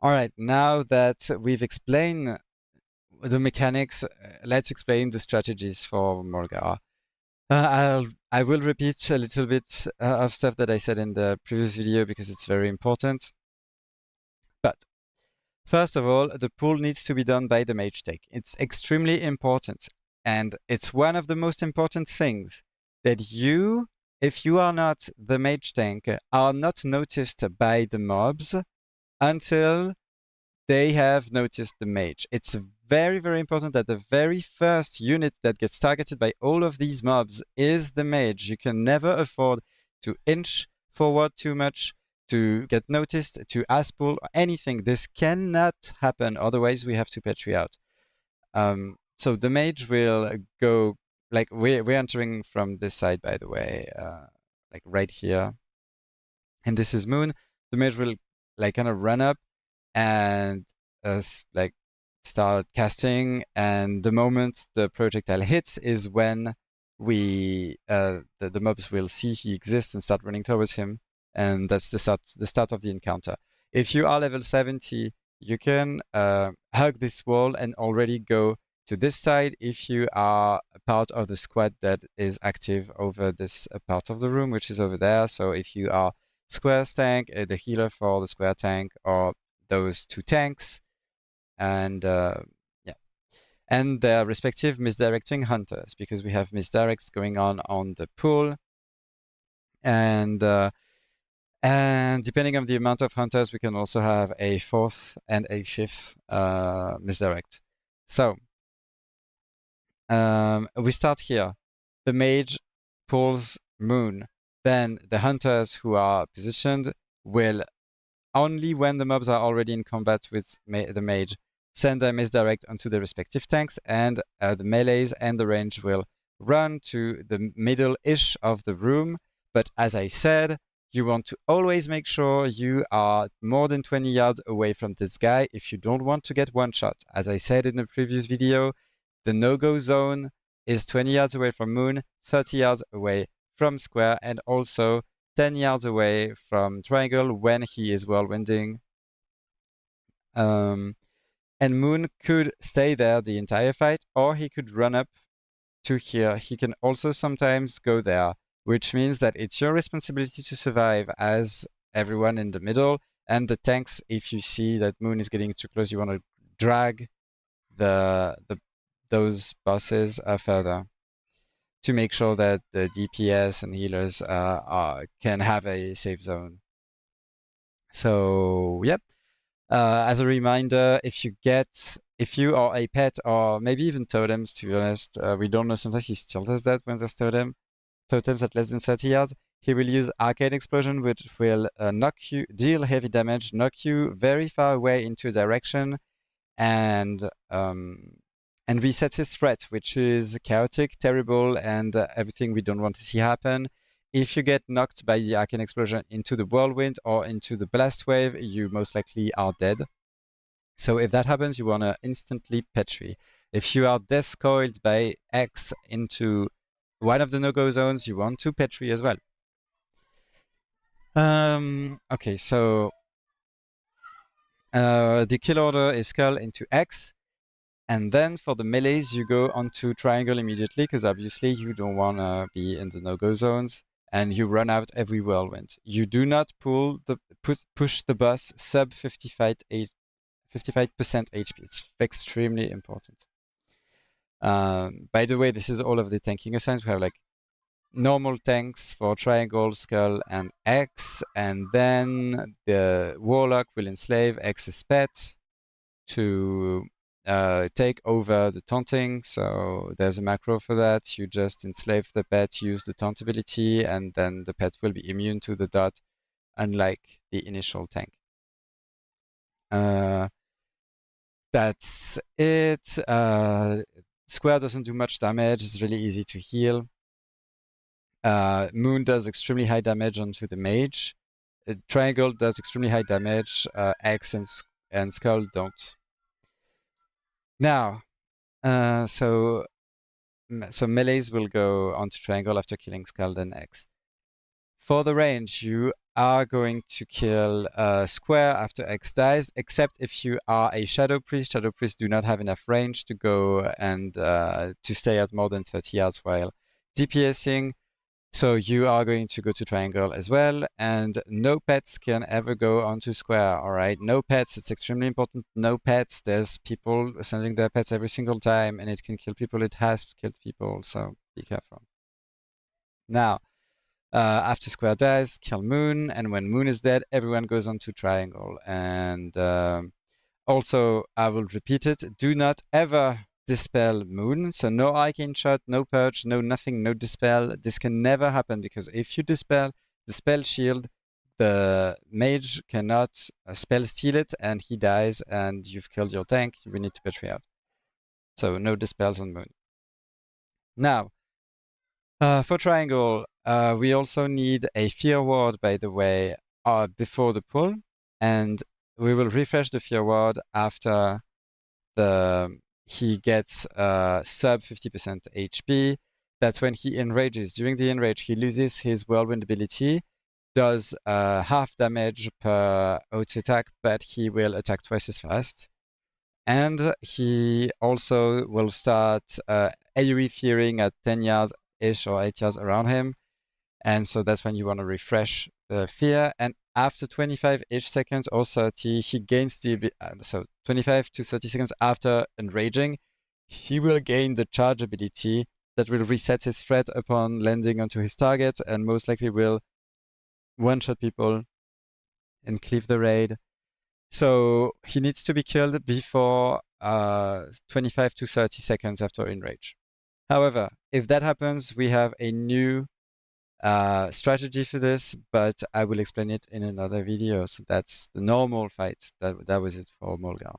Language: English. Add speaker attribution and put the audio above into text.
Speaker 1: All right, now that we've explained the mechanics, let's explain the strategies for Maulgar. I will repeat a little bit of stuff that I said in the previous video because it's very important. But first of all, the pull needs to be done by the mage deck. It's extremely important, and it's one of the most important things that you, if you are not the mage tank, are not noticed by the mobs until they have noticed the mage. It's very, very important that the very first unit that gets targeted by all of these mobs is the mage. You can never afford to inch forward too much, to get noticed, to ass pull, anything. This cannot happen, otherwise we have to petri out. So the mage will go, like we're entering from this side, by the way, like right here. And this is Moon. The mage will like kind of run up and like start casting, and the moment the projectile hits is when we the mobs will see he exists and start running towards him, and that's the start of the encounter. If you are level 70, you can hug this wall and already go to this side if you are a part of the squad that is active over this part of the room, which is over there. So if you are squares tank, the healer for the square tank, or those two tanks, and yeah, and their respective misdirecting hunters, because we have misdirects going on the pool, and depending on the amount of hunters, we can also have a fourth and a fifth misdirect. So we start here. The mage pulls Moon. Then the hunters who are positioned will, only when the mobs are already in combat with the mage, send their misdirect onto the respective tanks, and the melees and the range will run to the middle-ish of the room. But as I said, you want to always make sure you are more than 20 yards away from this guy if you don't want to get one shot. As I said in the previous video, the no-go zone is 20 yards away from Moon, 30 yards away from Square, and also 10 yards away from Triangle when he is whirlwinding. And Moon could stay there the entire fight, or he could run up to here. He can also sometimes go there, which means that it's your responsibility to survive as everyone in the middle. And the tanks, if you see that Moon is getting too close, you want to drag those bosses further to make sure that the DPS and healers can have a safe zone. So, yep. As a reminder, if you are a pet, or maybe even totems, to be honest, we don't know, sometimes he still does that when there's totems at less than 30 yards, he will use Arcane Explosion, which will deal heavy damage, knock you very far away into a direction, and reset his threat, which is chaotic, terrible, and everything we don't want to see happen. If you get knocked by the Arcane Explosion into the Whirlwind or into the Blast Wave, you most likely are dead. So if that happens, you want to instantly petri. If you are death coiled by X into one of the no-go zones, you want to petri as well. Okay, so the kill order is Skull into X. And then for the melees, you go onto Triangle immediately, because obviously you don't want to be in the no-go zones, and you run out every whirlwind. You do not push the boss sub 55% HP. It's extremely important. By the way, this is all of the tanking assigns. We have like normal tanks for Triangle, Skull, and X, and then the Warlock will enslave X's pet to take over the taunting. So there's a macro for that. You just enslave the pet, use the taunt ability, and then the pet will be immune to the dot, unlike the initial tank. That's it. Square doesn't do much damage. It's really easy to heal. Moon does extremely high damage onto the mage. Triangle does extremely high damage. X and Skull don't. Now, so melees will go onto Triangle after killing Skull, then X. For the range, you are going to kill square after X dies, except if you are a Shadow Priest. Shadow Priests do not have enough range to go and to stay at more than 30 yards while DPSing. So you are going to go to triangle as well, and no pets can ever go onto square, all right? No pets, it's extremely important. No pets, there's people sending their pets every single time, and it can kill people. It has killed people, so be careful. Now, after square dies, kill moon, and when moon is dead, everyone goes onto triangle. And also, I will repeat it, do not ever dispel moon. So no arcane shot, no purge, no nothing, no dispel. This can never happen, because if you dispel shield, the mage cannot spell steal it, and he dies, and you've killed your tank. We need to patriarch. So no dispels on moon. Now, for triangle, we also need a fear ward, by the way, before the pull, and we will refresh the fear ward after he gets sub 50% HP. That's when he enrages. During the enrage, he loses his whirlwind ability, does half damage per auto attack, but he will attack twice as fast. And he also will start AoE fearing at 10 yards-ish or 8 yards around him. And so that's when you want to refresh the fear. And after 25-ish seconds or 30, he gains the... so 25 to 30 seconds after enraging, he will gain the charge ability that will reset his threat upon landing onto his target, and most likely will one-shot people and cleave the raid. So he needs to be killed before 25 to 30 seconds after enrage. However, if that happens, we have a new strategy for this, but I will explain it in another video. So that's the normal fight. That was it for Maulgar.